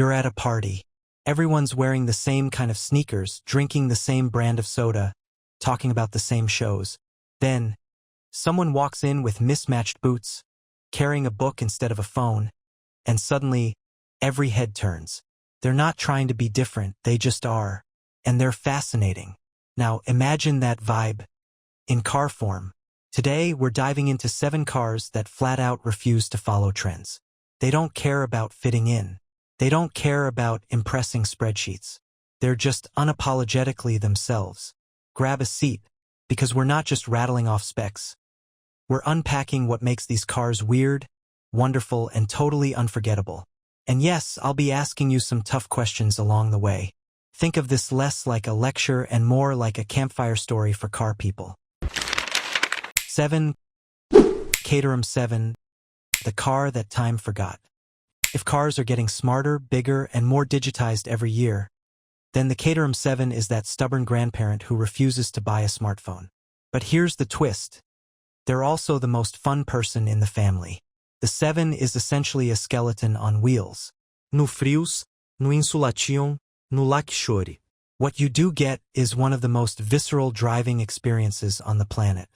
You're at a party. Everyone's wearing the same kind of sneakers, drinking the same brand of soda, talking about the same shows. Then, someone walks in with mismatched boots, carrying a book instead of a phone, and suddenly, every head turns. They're not trying to be different, they just are. And they're fascinating. Now, imagine that vibe in car form. Today, we're diving into 7 cars that flat out refuse to follow trends. They don't care about fitting in. They don't care about impressing spreadsheets. They're just unapologetically themselves. Grab a seat, because we're not just rattling off specs. We're unpacking what makes these cars weird, wonderful, and totally unforgettable. And yes, I'll be asking you some tough questions along the way. Think of this less like a lecture and more like a campfire story for car people. 7. Caterham 7, the car that time forgot. If cars are getting smarter, bigger, and more digitized every year, then the Caterham 7 is that stubborn grandparent who refuses to buy a smartphone. But here's the twist. They're also the most fun person in the family. The 7 is essentially a skeleton on wheels. No frios, no insulation, no luxury. What you do get is one of the most visceral driving experiences on the planet.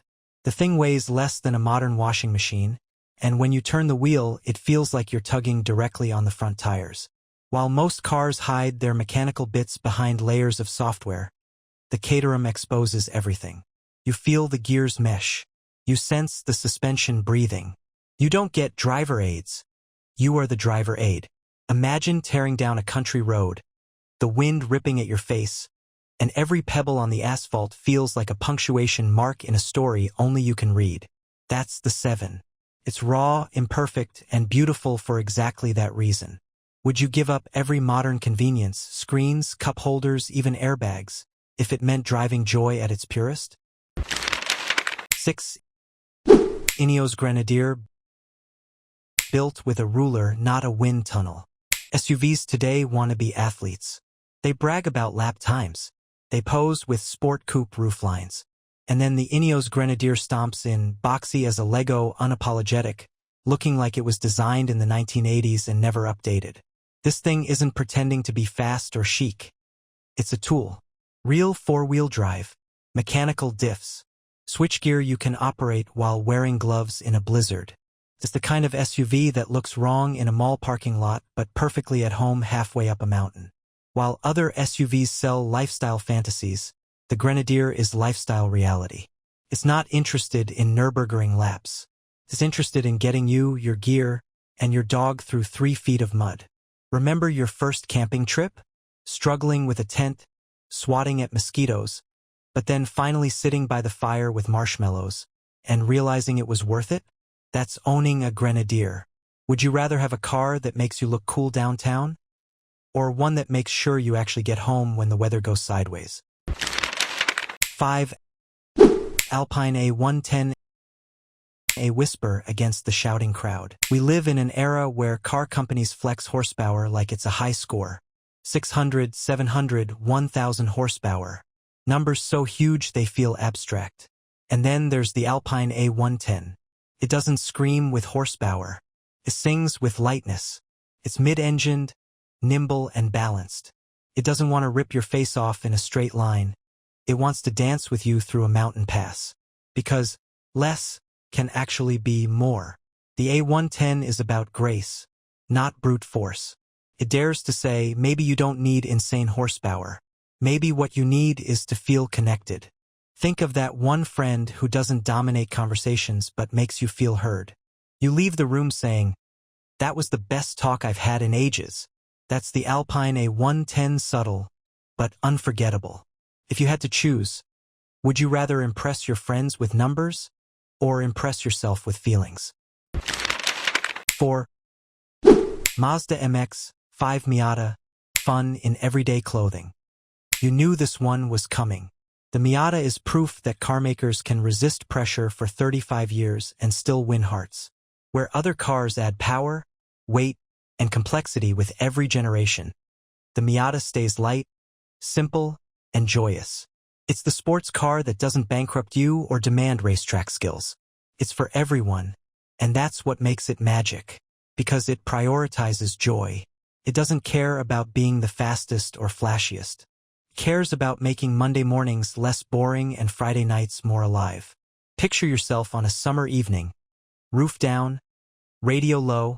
The thing weighs less than a modern washing machine, and when you turn the wheel, it feels like you're tugging directly on the front tires. While most cars hide their mechanical bits behind layers of software, the Caterham exposes everything. You feel the gears mesh. You sense the suspension breathing. You don't get driver aids. You are the driver aid. Imagine tearing down a country road, the wind ripping at your face, and every pebble on the asphalt feels like a punctuation mark in a story only you can read. That's the 7. It's raw, imperfect, and beautiful for exactly that reason. Would you give up every modern convenience, screens, cup holders, even airbags, if it meant driving joy at its purest? 6. Ineos Grenadier, built with a ruler, not a wind tunnel. SUVs today want to be athletes. They brag about lap times. They pose with sport coupe rooflines. And then the Ineos Grenadier stomps in, boxy as a Lego, unapologetic, looking like it was designed in the 1980s and never updated. This thing isn't pretending to be fast or chic. It's a tool. Real 4-wheel drive, mechanical diffs, switchgear you can operate while wearing gloves in a blizzard. It's the kind of SUV that looks wrong in a mall parking lot but perfectly at home halfway up a mountain. While other SUVs sell lifestyle fantasies, the Grenadier is lifestyle reality. It's not interested in Nürburgring laps. It's interested in getting you, your gear, and your dog through 3 feet of mud. Remember your first camping trip? Struggling with a tent, swatting at mosquitoes, but then finally sitting by the fire with marshmallows and realizing it was worth it? That's owning a Grenadier. Would you rather have a car that makes you look cool downtown, or one that makes sure you actually get home when the weather goes sideways? 5. Alpine A110, a whisper against the shouting crowd. We live in an era where car companies flex horsepower like it's a high score. 600, 700, 1000 horsepower. Numbers so huge they feel abstract. And then there's the Alpine A110. It doesn't scream with horsepower. It sings with lightness. It's mid-engined, nimble, and balanced. It doesn't want to rip your face off in a straight line. It wants to dance with you through a mountain pass. Because less can actually be more. The A110 is about grace, not brute force. It dares to say, maybe you don't need insane horsepower. Maybe what you need is to feel connected. Think of that one friend who doesn't dominate conversations but makes you feel heard. You leave the room saying, that was the best talk I've had in ages. That's the Alpine A110, subtle, but unforgettable. If you had to choose, would you rather impress your friends with numbers or impress yourself with feelings? 4. Mazda MX-5 Miata, fun in everyday clothing. You knew this one was coming. The Miata is proof that carmakers can resist pressure for 35 years and still win hearts. Where other cars add power, weight, and complexity with every generation, the Miata stays light, simple, and joyous. It's the sports car that doesn't bankrupt you or demand racetrack skills. It's for everyone, and that's what makes it magic, because it prioritizes joy. It doesn't care about being the fastest or flashiest. It cares about making Monday mornings less boring and Friday nights more alive. Picture yourself on a summer evening, roof down, radio low,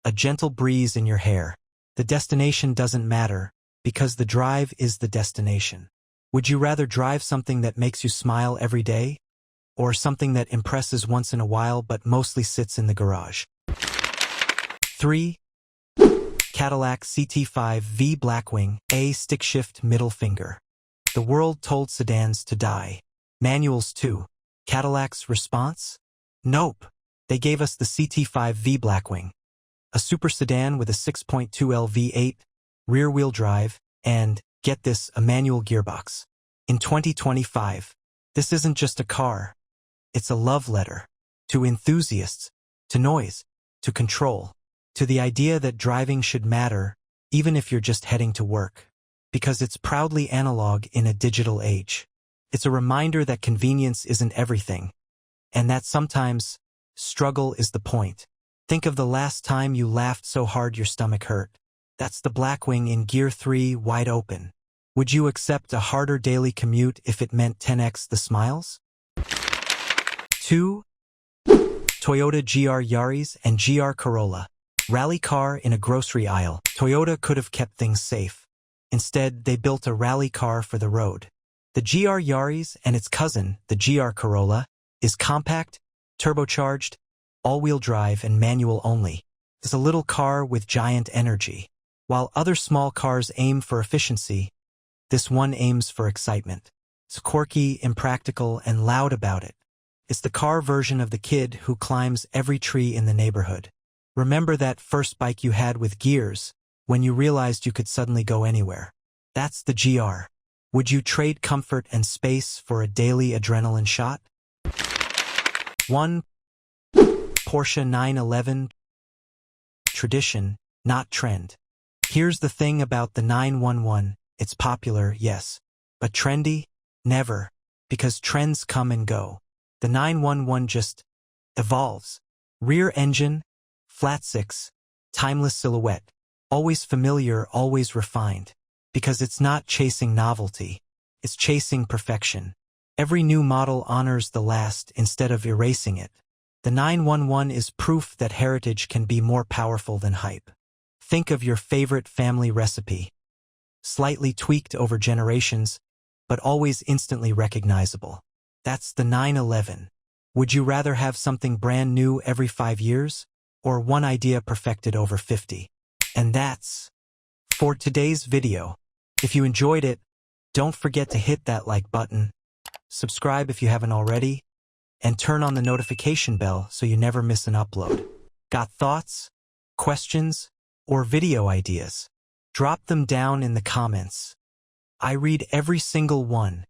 a gentle breeze in your hair. The destination doesn't matter, because the drive is the destination. Would you rather drive something that makes you smile every day, or something that impresses once in a while but mostly sits in the garage? 3. Cadillac CT5-V Blackwing, A stick-shift middle finger. The world told sedans to die. Manuals too. Cadillac's response? Nope. They gave us the CT5-V Blackwing, a super sedan with a 6.2L V8, rear-wheel drive, and, get this, a manual gearbox. In 2025, this isn't just a car. It's a love letter. To enthusiasts, to noise, to control, to the idea that driving should matter, even if you're just heading to work. Because it's proudly analog in a digital age. It's a reminder that convenience isn't everything, and that sometimes, struggle is the point. Think of the last time you laughed so hard your stomach hurt. That's the Blackwing in Gear 3, wide open. Would you accept a harder daily commute if it meant 10x the smiles? 2. Toyota GR Yaris and GR Corolla. Rally car in a grocery aisle. Toyota could have kept things safe. Instead, they built a rally car for the road. The GR Yaris and its cousin, the GR Corolla, is compact, turbocharged, all-wheel drive and manual only. It's a little car with giant energy. While other small cars aim for efficiency, this one aims for excitement. It's quirky, impractical, and loud about it. It's the car version of the kid who climbs every tree in the neighborhood. Remember that first bike you had with gears, when you realized you could suddenly go anywhere? That's the GR. Would you trade comfort and space for a daily adrenaline shot? 1. Porsche 911. Tradition, not trend. Here's the thing about the 911, it's popular, yes. But trendy? Never. Because trends come and go. The 911 just evolves. Rear engine, flat six, timeless silhouette. Always familiar, always refined. Because it's not chasing novelty. It's chasing perfection. Every new model honors the last instead of erasing it. The 911 is proof that heritage can be more powerful than hype. Think of your favorite family recipe. Slightly tweaked over generations, but always instantly recognizable. That's the 911. Would you rather have something brand new every 5 years, or one idea perfected over 50? And that's for today's video. If you enjoyed it, don't forget to hit that like button, subscribe if you haven't already, and turn on the notification bell so you never miss an upload. Got thoughts, questions, or video ideas? Drop them down in the comments. I read every single one.